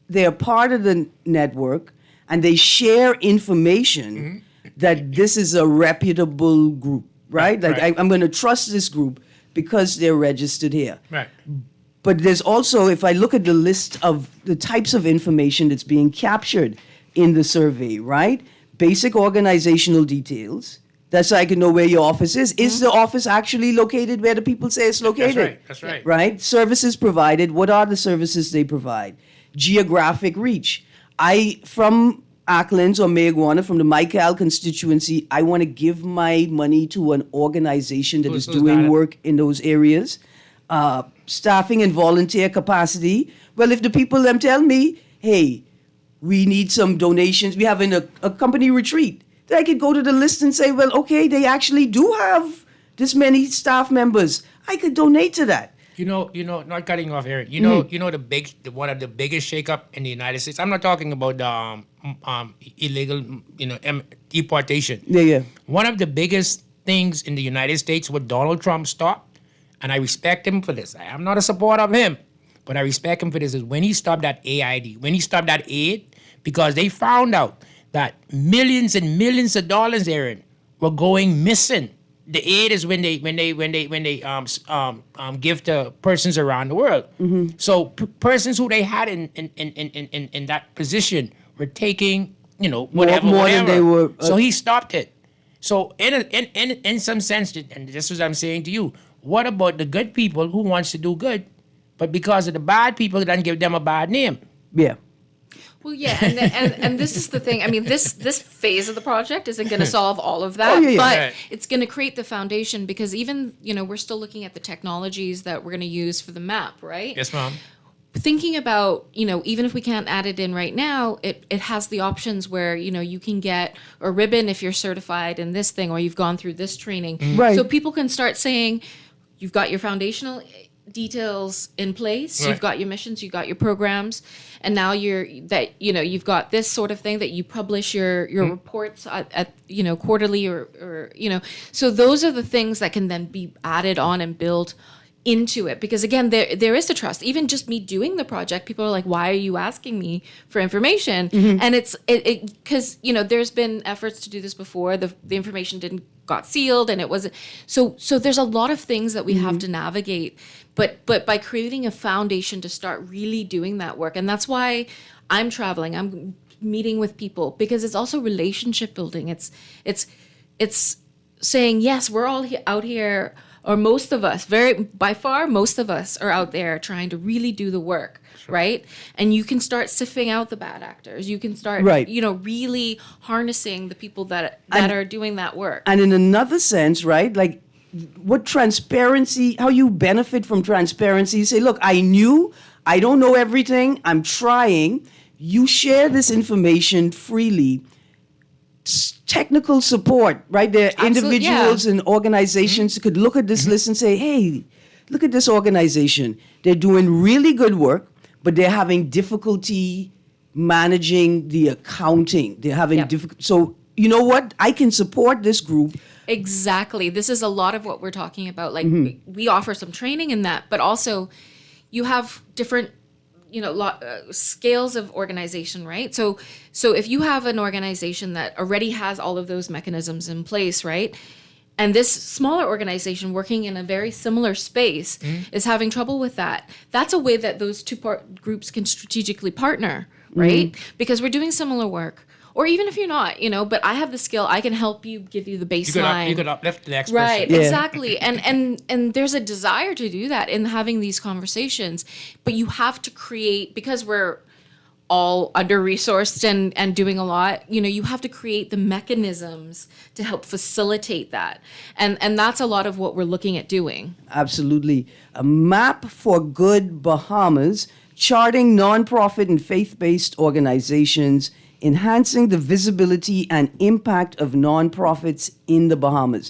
S2: they're part of the network and they share information, that this is a reputable group, right? Like
S3: Right.
S2: I'm going to trust this group because they're registered here.
S3: Right.
S2: But there's also, if I look at the list of the types of information that's being captured in the survey, right? Basic organizational details, That's so I can know where your office is. Is the office actually located where the people say it's located?
S3: That's right.
S2: Right? Services provided. What are the services they provide? Geographic reach. From Acklands or Mayagüana, from the Michael constituency, I want to give my money to an organization that is
S3: Who's got
S2: doing
S3: it?
S2: work in those areas. Staffing and volunteer capacity. Well, if the people them tell me, hey, we need some donations, we having a company retreat, then I could go to the list and say, well, okay, they actually do have this many staff members. I could donate to that.
S3: You know, not cutting you off, Erin.
S2: Mm-hmm.
S3: You know one of the biggest shakeup in the United States. I'm not talking about illegal, deportation.
S2: Yeah.
S3: One of the biggest things in the United States what Donald Trump stopped, and I respect him for this. I am not a supporter of him, but I respect him for this, is when he stopped that AID, when he stopped that aid, because they found out that millions and millions of dollars, Erin, were going missing. The aid is when they give to persons around the world.
S2: Mm-hmm.
S3: So persons who they had in that position were taking, whatever.
S2: more than they were,
S3: So he stopped it. So in some sense, and this is what I'm saying to you, what about the good people who wants to do good, but because of the bad people, it doesn't give them a bad name?
S2: Yeah.
S4: Well, yeah, and this is the thing. I mean, this phase of the project isn't going to solve all of that,
S2: Oh, yeah.
S4: but
S3: Right.
S4: it's going to create the foundation, because even, we're still looking at the technologies that we're going to use for the map, right?
S3: Yes, ma'am.
S4: Thinking about, even if we can't add it in right now, it has the options where, you can get a ribbon if you're certified in this thing or you've gone through this training.
S2: Right.
S4: So people can start saying, you've got your foundational details in place,
S3: Right.
S4: you've got your missions, you've got your programs, and now you've got this sort of thing that you publish your reports at quarterly or so those are the things that can then be added on and built into it, because again there is the trust. Even just me doing the project, people are like, why are you asking me for information? And it's because there's been efforts to do this before, the information got sealed and it wasn't, so there's a lot of things that we have to navigate, but by creating a foundation to start really doing that work. And that's why I'm traveling, I'm meeting with people, because it's also relationship building. It's saying, yes, we're all out here, or most of us, by far, most of us are out there trying to really do the work, right? And you can start sifting out the bad actors. You can start,
S2: Right.
S4: Really harnessing the people that are doing that work.
S2: And in another sense, right, like what transparency, how you benefit from transparency. You say, look, I don't know everything, I'm trying. You share this information freely. Technical support, right? There are
S4: Absolutely,
S2: individuals and organizations who could look at this list and say, hey, look at this organization. They're doing really good work, but they're having difficulty managing the accounting. They're having
S4: Yep.
S2: difficulty. So, you know what? I can support this group.
S4: Exactly. This is a lot of what we're talking about. Like we offer some training in that, but also you have different, scales of organization, right? So if you have an organization that already has all of those mechanisms in place, right? And this smaller organization working in a very similar space is having trouble with that. That's a way that those two groups can strategically partner, right? Because we're doing similar work. Or even if you're not, but I have the skill, I can help you, give you the baseline.
S3: You could uplift the next
S4: Right,
S3: person.
S2: Yeah.
S4: exactly. And there's a desire to do that in having these conversations. But you have to create, because we're all under-resourced and doing a lot, you have to create the mechanisms to help facilitate that. And that's a lot of what we're looking at doing.
S2: Absolutely. A map for good Bahamas, charting nonprofit and faith-based organizations, enhancing the visibility and impact of nonprofits in the Bahamas.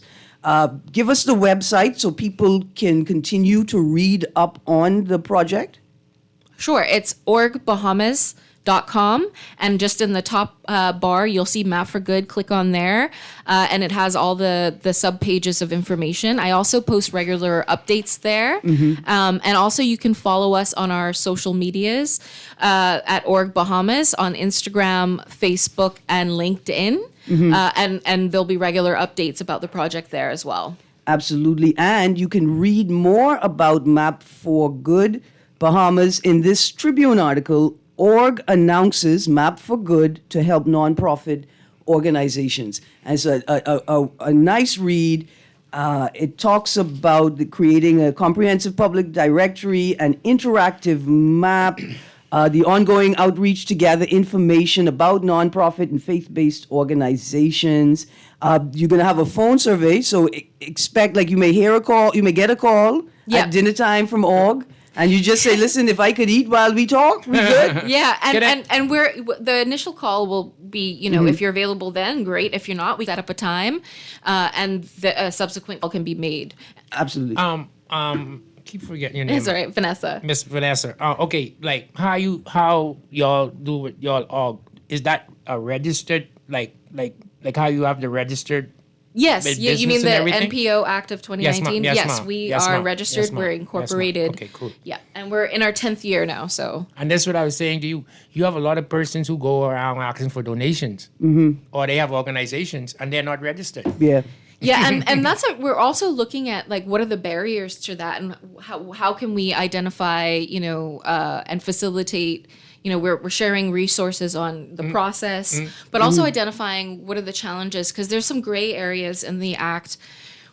S2: Give us the website so people can continue to read up on the project.
S4: Sure, it's orgbahamas.com, and just in the top bar you'll see Map for Good. Click on there, and it has all the sub pages of information. I also post regular updates there, and also you can follow us on our social medias at Org Bahamas on Instagram, Facebook, and LinkedIn, and there'll be regular updates about the project there as well.
S2: Absolutely. And you can read more about Map for Good Bahamas in this Tribune article. Org announces Map for Good to help nonprofit organizations. And it's a nice read. It talks about creating a comprehensive public directory, an interactive map, the ongoing outreach to gather information about nonprofit and faith-based organizations. You're going to have a phone survey, so expect, like, you may get a call
S4: Yeah.
S2: at dinner time from org, and you just say, listen, if I could eat while we talk, we good?
S4: Yeah,
S3: Can I-
S4: and the initial call will be, if you're available then, great. If you're not, we set up a time, and the subsequent call can be made.
S2: Absolutely.
S3: Keep forgetting your name.
S4: It's all right, Vanessa.
S3: Miss Vanessa. Okay, like how y'all do with y'all org? Is that a registered like how you have the registered?
S4: Yes,
S3: With
S4: you mean
S3: business
S4: the
S3: and everything?
S4: NPO Act of 2019?
S3: Yes, ma'am.
S4: We
S3: Yes,
S4: are
S3: ma'am.
S4: registered.
S3: Yes, ma'am.
S4: We're
S3: Yes, ma'am.
S4: incorporated.
S3: Okay, cool.
S4: Yeah, and we're in our 10th year now. So
S3: And that's what I was saying to you. You have a lot of persons who go around asking for donations, or they have organizations and they're not registered.
S2: Yeah.
S4: yeah, and that's what we're also looking at, like, what are the barriers to that, and how can we identify, and facilitate. We're sharing resources on the process, but also identifying what are the challenges, because there's some gray areas in the act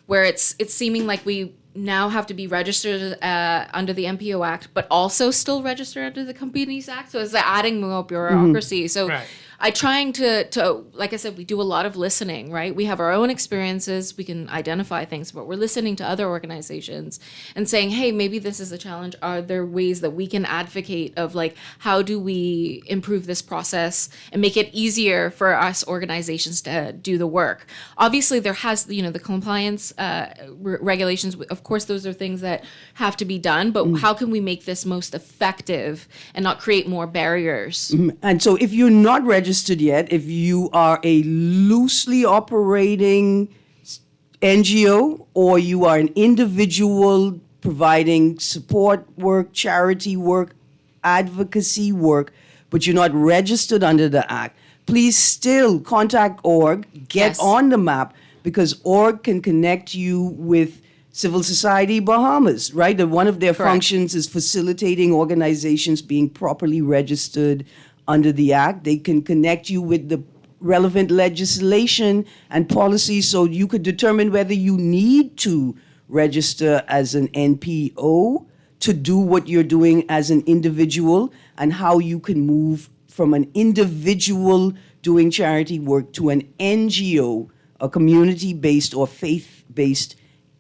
S4: where it's seeming like we now have to be registered under the MPO Act, but also still registered under the Companies Act. So it's adding more bureaucracy. So
S3: Right.
S4: I trying to, like I said, we do a lot of listening, right? We have our own experiences. We can identify things, but we're listening to other organizations and saying, hey, maybe this is a challenge. Are there ways that we can advocate of, like, how do we improve this process and make it easier for us organizations to do the work? Obviously, there has, the compliance regulations. Of course, those are things that have to be done, but how can we make this most effective and not create more barriers?
S2: And so if you're not registered yet, if you are a loosely operating NGO, or you are an individual providing support work, charity work, advocacy work, but you're not registered under the Act, please still contact org, get
S4: Yes.
S2: on the map, because org can connect you with Civil Society Bahamas, right? That one of their
S4: Correct.
S2: functions is facilitating organizations being properly registered under the Act. They can connect you with the relevant legislation and policies, so you could determine whether you need to register as an NPO to do what you're doing as an individual, and how you can move from an individual doing charity work to an NGO, a community-based or faith-based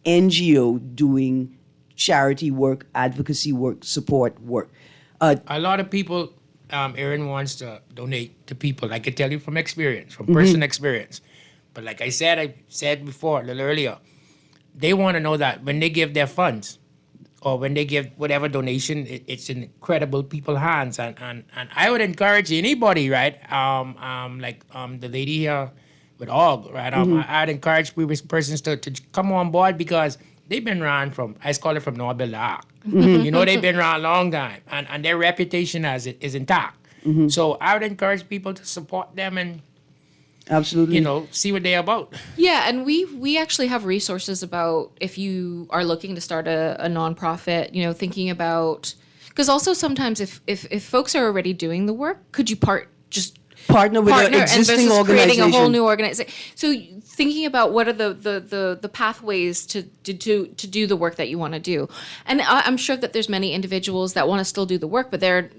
S2: NGO doing charity work, advocacy work, support work.
S3: A lot of people, Erin wants to donate to people. I can tell you from experience, from personal experience. But like I said before a little earlier, they want to know that when they give their funds, or when they give whatever donation, it's in credible people's hands. And I would encourage anybody, right? The lady here with OG, right? I'd encourage persons to come on board, because they've been around from Norville to Arc. They've been around a long time, and their reputation is intact. So I would encourage people to support them and,
S2: Absolutely.
S3: see what they're about.
S4: Yeah, and we actually have resources about if you are looking to start a nonprofit, thinking about, because also sometimes if folks are already doing the work, could you
S2: Partner with an existing
S4: versus
S2: organization.
S4: creating a whole new organization? So thinking about what are the pathways to do the work that you want to do, and I'm sure that there's many individuals that want to still do the work, but they're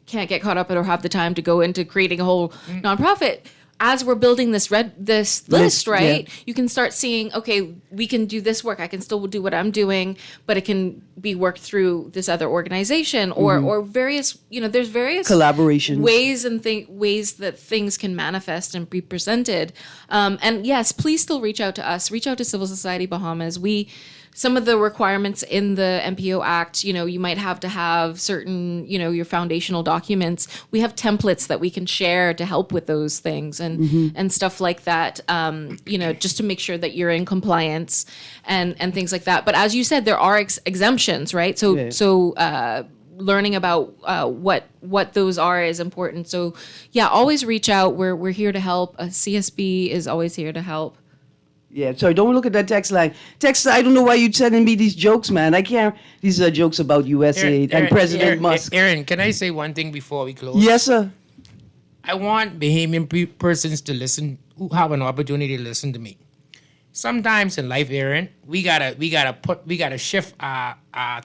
S4: can't get caught up or have the time to go into creating a whole nonprofit. As we're building this list, right?
S2: Yeah.
S4: You can start seeing, okay, we can do this work. I can still do what I'm doing, but it can be worked through this other organization, or various. There's various
S2: Collaborations.
S4: ways that things can manifest and be presented. And yes, please still reach out to us. Reach out to Civil Society Bahamas. Some of the requirements in the MPO Act, you might have to have certain, your foundational documents. We have templates that we can share to help with those things and stuff like that, just to make sure that you're in compliance and things like that. But as you said, there are exemptions, right? So learning about what those are is important. So yeah, always reach out. We're here to help. CSB is always here to help.
S2: Yeah, sorry, don't look at that text line. I don't know why you're sending me these jokes, man. I can't. These are jokes about USAID and President Musk.
S3: Erin, can I say one thing before we close?
S2: Yes, sir.
S3: I want Bahamian persons to listen, who have an opportunity to listen to me. Sometimes in life, Erin, we gotta shift our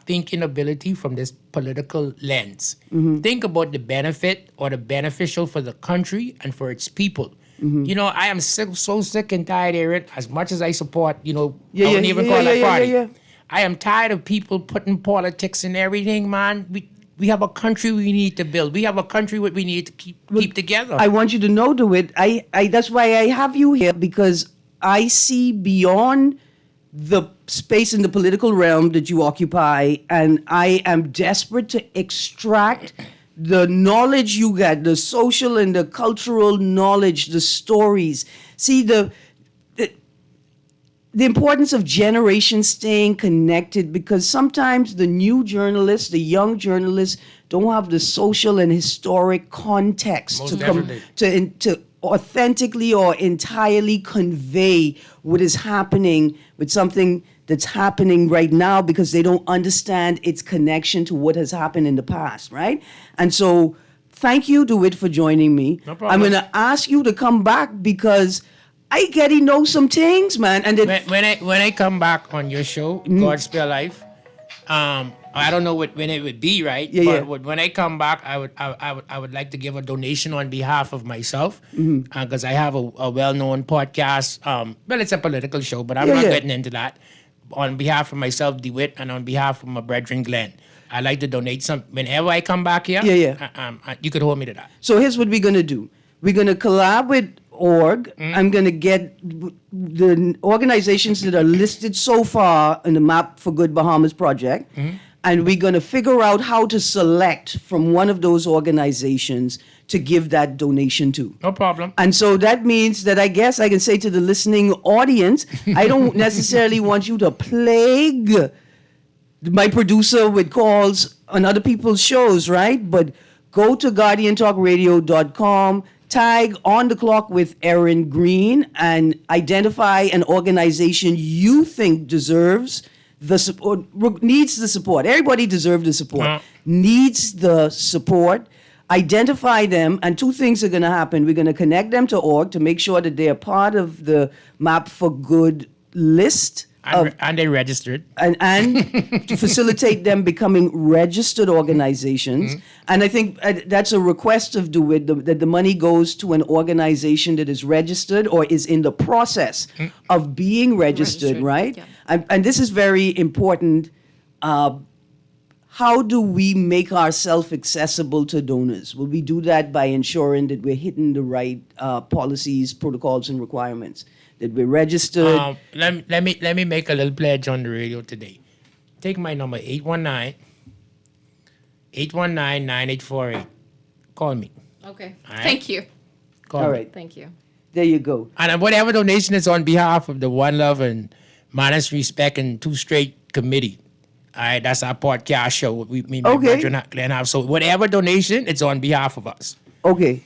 S3: thinking ability from this political lens. Think about the benefit or the beneficial for the country and for its people. You know, I am so sick and tired, Erin. As much as I support, I wouldn't even call that party. I am tired of people putting politics in everything, man. We have a country we need to build. We have a country we need to keep together.
S2: I want you to know, DeWitt, I that's why I have you here, because I see beyond the space in the political realm that you occupy, and I am desperate to extract the knowledge you got, the social and the cultural knowledge, the stories. See, the importance of generations staying connected, because sometimes the new journalists, the young journalists, don't have the social and historic context
S3: Most definitely.
S2: to authentically or entirely convey what is happening with something that's happening right now, because they don't understand its connection to what has happened in the past, right? And so thank you, DeWitt, for joining me.
S3: No problem.
S2: I'm going to ask you to come back, because I get to know some things, man. And then,
S3: When I come back on your show, God Spare Life, I don't know when it would be, right?
S2: Yeah,
S3: but when I come back, I would like to give a donation on behalf of myself, because I have a well-known podcast. Well, it's a political show, but I'm not getting into that. On behalf of myself, DeWitt, and on behalf of my brethren, Glenn, I like to donate some. Whenever I come back here, you could hold me to that.
S2: so here's what we're going to do. We're going to collab with org. I'm going to get the organizations that are listed so far in the Map for Good Bahamas project, and we're going to figure out how to select from one of those organizations to give that donation to.
S3: No problem.
S2: And so that means that I guess I can say to the listening audience, I don't necessarily want you to plague my producer with calls on other people's shows, right? But go to guardiantalkradio.com, tag On the Clock with Erin Greene, and identify an organization you think deserves the support, needs the support. Everybody deserves the support, needs the support. Identify them, and two things are going to happen. We're going to connect them to org to make sure that they are part of the Map for Good list.
S3: And they registered.
S2: And to facilitate them becoming registered organizations. And I think that's a request of DeWitt, that the money goes to an organization that is registered or is in the process of being registered, right?
S4: Yeah.
S2: And this is very important. How do we make ourselves accessible to donors? Will we do that by ensuring that we're hitting the right policies, protocols, and requirements? That we're registered?
S3: Let me make a little pledge on the radio today. Take my number, 819-9848. Call me.
S4: Okay.
S3: All right.
S4: Thank you.
S3: Call
S2: All
S3: me.
S2: right.
S4: Thank you.
S2: There you go.
S3: And whatever donation is on behalf of the One Love and Modest Respect and Two Straight Committee. All right, that's our podcast show. Me and my brethren, Glenn have. So whatever donation, it's on behalf of us.
S2: Okay.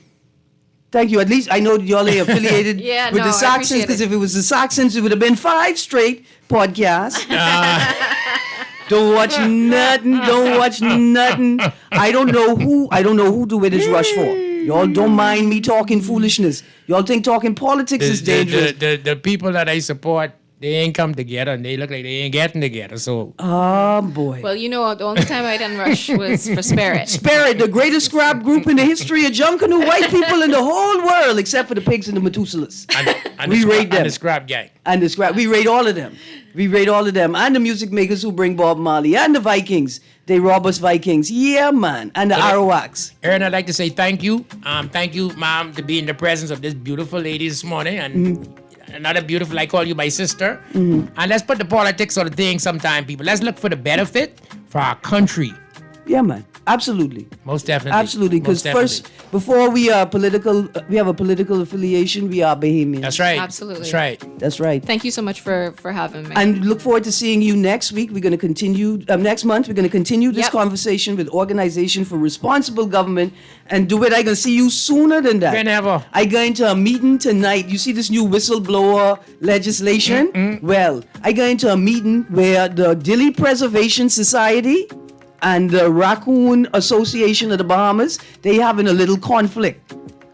S2: Thank you. At least I know y'all are affiliated
S4: Yeah,
S2: with
S4: no,
S2: the
S4: I
S2: Saxons,
S4: appreciate
S2: because
S4: it.
S2: if it was the Saxons, it would have been 5 straight podcasts. Don't watch nothing. Don't watch nothing. I don't know who DeWitt is rushed for. Y'all don't mind me talking foolishness. Y'all think talking politics is dangerous.
S3: The people that I support, they ain't come together, and they look like they ain't getting together. So
S2: Oh, boy.
S4: Well, the only time I didn't rush was for Spirit.
S2: Spirit, the greatest scrap group in the history of Junkanoo white people in the whole world, except for the pigs and the Methuselahs.
S3: and
S2: We
S3: the
S2: rate them.
S3: And the scrap gang.
S2: And the scrap, we rate all of them. We rate all of them. And the music makers who bring Bob Marley. And the Vikings. They rob us Vikings. Yeah, man. And the Arawaks.
S3: Erin, I'd like to say thank you. Thank you, Mom, to be in the presence of this beautiful lady this morning. And another beautiful, I call you my sister. And let's put the politics on the thing sometime, people. Let's look for the benefit for our country.
S2: Yeah, man. Absolutely.
S3: Most definitely.
S2: Absolutely. Because
S3: Most
S2: first,
S3: definitely.
S2: before we are political, we have a political affiliation, we are Bahamians.
S3: That's right.
S4: Absolutely.
S3: That's right.
S2: That's right.
S4: Thank you so much for having me.
S2: And look forward to seeing you next week. We're going to continue, next month, we're going to continue this
S4: Yep.
S2: conversation with Organization for Responsible Government. And DeWitt, I'm going to see you sooner than that.
S3: Whenever.
S2: I going to a meeting tonight. You see this new whistleblower legislation? Well, I going to a meeting where the Dilly Preservation Society and the Raccoon Association of the Bahamas, they having a little conflict.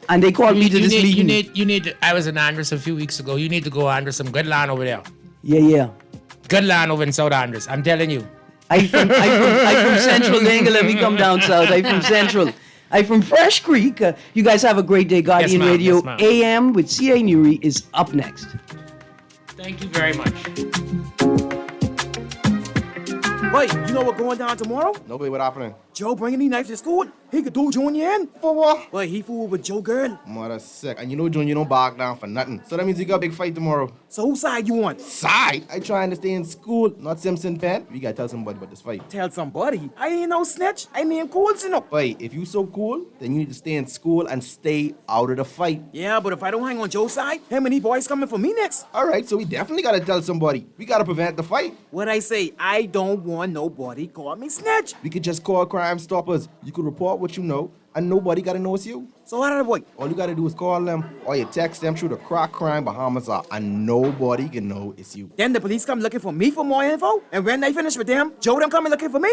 S2: And they called me to this meeting.
S3: You need. I was in Andros a few weeks ago. You need to go Andros. Some good land over there.
S2: Yeah.
S3: Good land over in South Andros. I'm telling you.
S2: I from Central. They ain't gonna let me come down south. I from Central. I from Fresh Creek. You guys have a great day. Guardian
S3: ma'am.
S2: Radio
S3: Yes, ma'am.
S2: AM with C.A. Newry is up next.
S3: Thank you very much.
S7: Wait, you know what going down tomorrow?
S8: Nobody, what happening?
S7: Joe bringing these knives to school. He could do Junior in.
S8: For what?
S7: Wait, he fooled with Joe girl.
S8: Mother sick. And you know, John, you don't back down for nothing. So that means you got a big fight tomorrow.
S7: So whose side you on?
S8: Side? I trying to stay in school, not Simpson Pen. We gotta tell somebody about this fight.
S7: Tell somebody. I ain't no snitch. I mean cool, you know.
S8: Wait, if you so cool, then you need to stay in school and stay out of the fight.
S7: Yeah, but if I don't hang on Joe's side, him and he boys coming for me next.
S8: All right, so we definitely gotta tell somebody. We gotta prevent the fight.
S7: What I say, I don't want nobody call me snitch.
S8: We could just call Crime Stoppers. You could report what you know, and nobody gotta know it's you.
S7: So how did I boy?
S8: All you gotta do is call them, or you text them through the Crack Crime Bahamas app, and nobody can know it's you.
S7: Then the police come looking for me for more info, and when they finish with them, Joe them coming looking for me?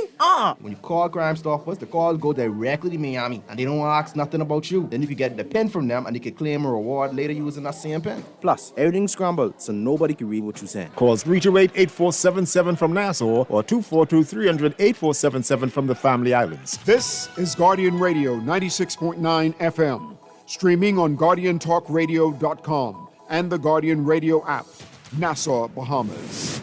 S8: When you call Crime Stoppers, the calls go directly to Miami, and they don't ask nothing about you. Then you can get the pen from them, and they can claim a reward later using that same pen. Plus, everything's scrambled, so nobody can read what you're saying.
S9: Calls 328-8477 from Nassau or 242-300-8477 from the Family Islands.
S1: This is Guardian Radio 96.9 FM, streaming on GuardianTalkRadio.com and the Guardian Radio app, Nassau, Bahamas.